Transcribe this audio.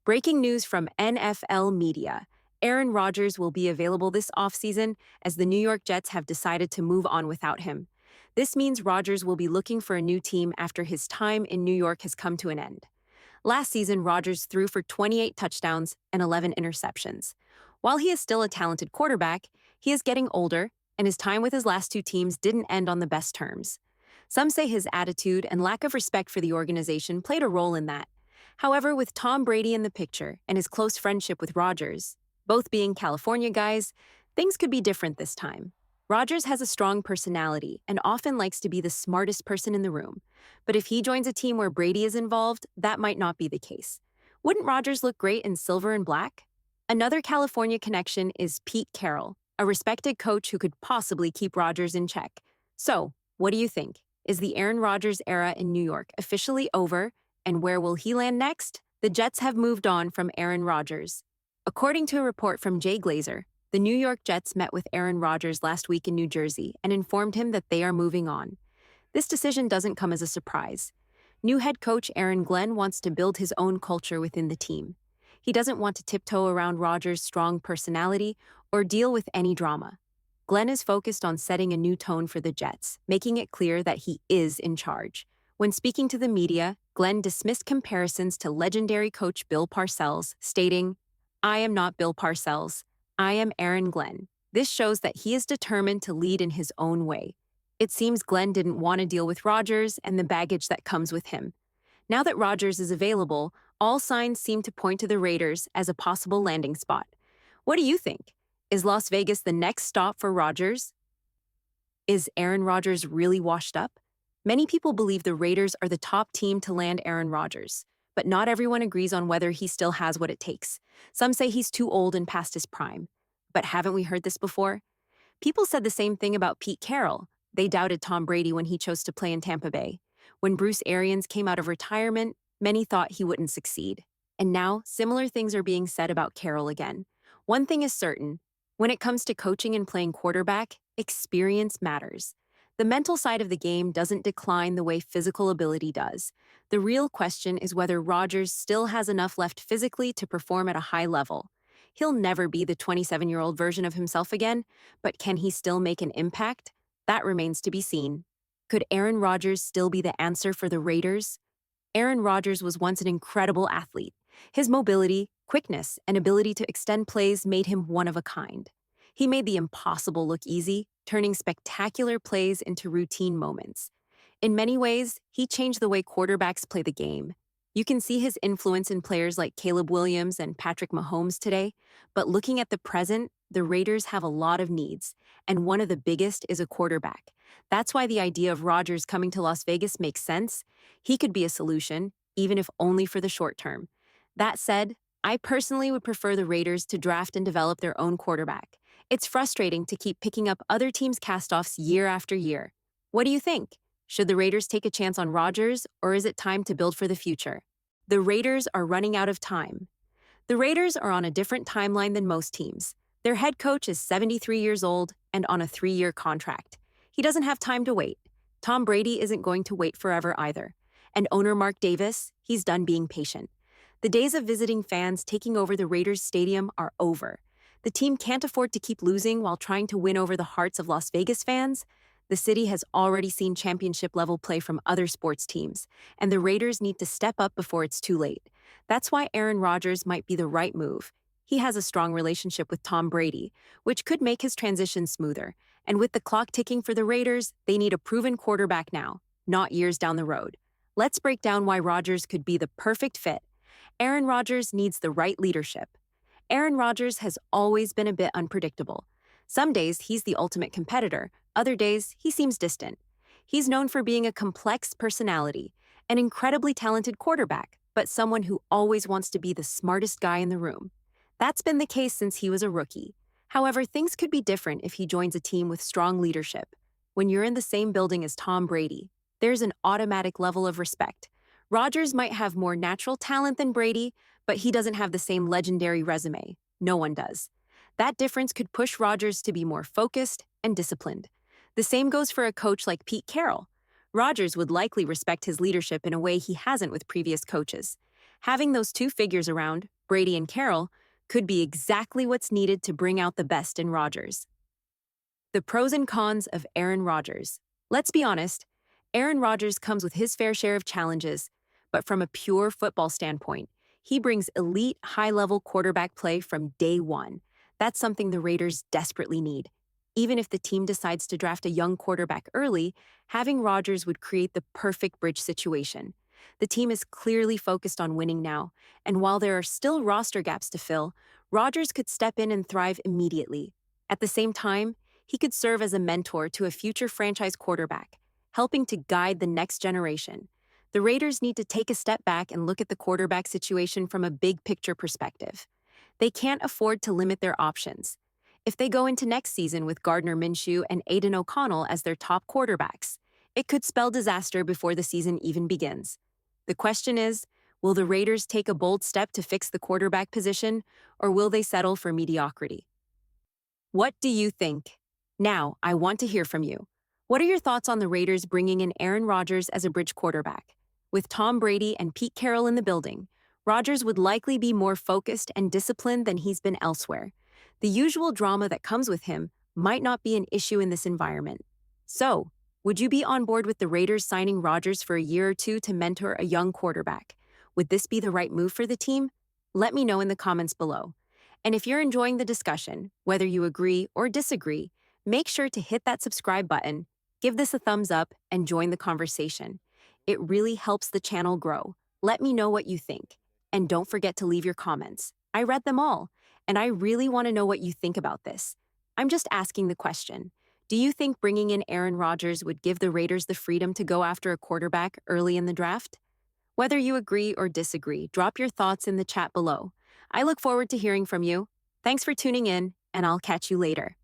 Breaking news from NFL Media. Aaron Rodgers will be available this offseason as the New York Jets have decided to move on without him. This means Rodgers will be looking for a new team after his time in New York has come to an end. Last season, Rodgers threw for 28 touchdowns and 11 interceptions. While he is still a talented quarterback, he is getting older, and his time with his last two teams didn't end on the best terms. Some say his attitude and lack of respect for the organization played a role in that. However, with Tom Brady in the picture and his close friendship with Rodgers, both being California guys, things could be different this time. Rodgers has a strong personality and often likes to be the smartest person in the room. But if he joins a team where Brady is involved, that might not be the case. Wouldn't Rodgers look great in silver and black? Another California connection is Pete Carroll, a respected coach who could possibly keep Rodgers in check. So, what do you think? Is the Aaron Rodgers era in New York officially over? And where will he land next? The Jets have moved on from Aaron Rodgers. According to a report from Jay Glazer, the New York Jets met with Aaron Rodgers last week in New Jersey and informed him that they are moving on. This decision doesn't come as a surprise. New head coach Aaron Glenn wants to build his own culture within the team. He doesn't want to tiptoe around Rodgers' strong personality or deal with any drama. Glenn is focused on setting a new tone for the Jets, making it clear that he is in charge. When speaking to the media, Glenn dismissed comparisons to legendary coach Bill Parcells, stating, "I am not Bill Parcells. I am Aaron Glenn." This shows that he is determined to lead in his own way. It seems Glenn didn't want to deal with Rodgers and the baggage that comes with him. Now that Rodgers is available, all signs seem to point to the Raiders as a possible landing spot. What do you think? Is Las Vegas the next stop for Rodgers? Is Aaron Rodgers really washed up? Many people believe the Raiders are the top team to land Aaron Rodgers, but not everyone agrees on whether he still has what it takes. Some say he's too old and past his prime. But haven't we heard this before? People said the same thing about Pete Carroll. They doubted Tom Brady when he chose to play in Tampa Bay. When Bruce Arians came out of retirement, many thought he wouldn't succeed. And now, similar things are being said about Carroll again. One thing is certain. When it comes to coaching and playing quarterback, experience matters. The mental side of the game doesn't decline the way physical ability does. The real question is whether Rodgers still has enough left physically to perform at a high level. He'll never be the 27-year-old version of himself again, but can he still make an impact? That remains to be seen. Could Aaron Rodgers still be the answer for the Raiders? Aaron Rodgers was once an incredible athlete. His mobility, quickness, and ability to extend plays made him one of a kind. He made the impossible look easy, turning spectacular plays into routine moments. In many ways, he changed the way quarterbacks play the game. You can see his influence in players like Caleb Williams and Patrick Mahomes today, but looking at the present, the Raiders have a lot of needs, and one of the biggest is a quarterback. That's why the idea of Rodgers coming to Las Vegas makes sense. He could be a solution, even if only for the short term. That said, I personally would prefer the Raiders to draft and develop their own quarterback. It's frustrating to keep picking up other teams' castoffs year after year. What do you think? Should the Raiders take a chance on Rodgers, or is it time to build for the future? The Raiders are running out of time. The Raiders are on a different timeline than most teams. Their head coach is 73 years old and on a 3-year contract. He doesn't have time to wait. Tom Brady isn't going to wait forever either. And owner Mark Davis, he's done being patient. The days of visiting fans taking over the Raiders stadium are over. The team can't afford to keep losing while trying to win over the hearts of Las Vegas fans. The city has already seen championship-level play from other sports teams, and the Raiders need to step up before it's too late. That's why Aaron Rodgers might be the right move. He has a strong relationship with Tom Brady, which could make his transition smoother. And with the clock ticking for the Raiders, they need a proven quarterback now, not years down the road. Let's break down why Rodgers could be the perfect fit. Aaron Rodgers needs the right leadership. Aaron Rodgers has always been a bit unpredictable. Some days, he's the ultimate competitor. Other days, he seems distant. He's known for being a complex personality, an incredibly talented quarterback, but someone who always wants to be the smartest guy in the room. That's been the case since he was a rookie. However, things could be different if he joins a team with strong leadership. When you're in the same building as Tom Brady, there's an automatic level of respect. Rodgers might have more natural talent than Brady, but he doesn't have the same legendary resume. No one does. That difference could push Rodgers to be more focused and disciplined. The same goes for a coach like Pete Carroll. Rodgers would likely respect his leadership in a way he hasn't with previous coaches. Having those two figures around, Brady and Carroll, could be exactly what's needed to bring out the best in Rodgers. The pros and cons of Aaron Rodgers. Let's be honest, Aaron Rodgers comes with his fair share of challenges, but from a pure football standpoint, he brings elite, high-level quarterback play from day one. That's something the Raiders desperately need. Even if the team decides to draft a young quarterback early, having Rodgers would create the perfect bridge situation. The team is clearly focused on winning now, and while there are still roster gaps to fill, Rodgers could step in and thrive immediately. At the same time, he could serve as a mentor to a future franchise quarterback, helping to guide the next generation. The Raiders need to take a step back and look at the quarterback situation from a big picture perspective. They can't afford to limit their options. If they go into next season with Gardner Minshew and Aiden O'Connell as their top quarterbacks, it could spell disaster before the season even begins. The question is, will the Raiders take a bold step to fix the quarterback position, or will they settle for mediocrity? What do you think? Now, I want to hear from you. What are your thoughts on the Raiders bringing in Aaron Rodgers as a bridge quarterback? With Tom Brady and Pete Carroll in the building, Rodgers would likely be more focused and disciplined than he's been elsewhere. The usual drama that comes with him might not be an issue in this environment. So, would you be on board with the Raiders signing Rodgers for a year or two to mentor a young quarterback? Would this be the right move for the team? Let me know in the comments below. And if you're enjoying the discussion, whether you agree or disagree, make sure to hit that subscribe button, give this a thumbs up, and join the conversation. It really helps the channel grow. Let me know what you think. And don't forget to leave your comments. I read them all, and I really want to know what you think about this. I'm just asking the question. Do you think bringing in Aaron Rodgers would give the Raiders the freedom to go after a quarterback early in the draft? Whether you agree or disagree, drop your thoughts in the chat below. I look forward to hearing from you. Thanks for tuning in, and I'll catch you later.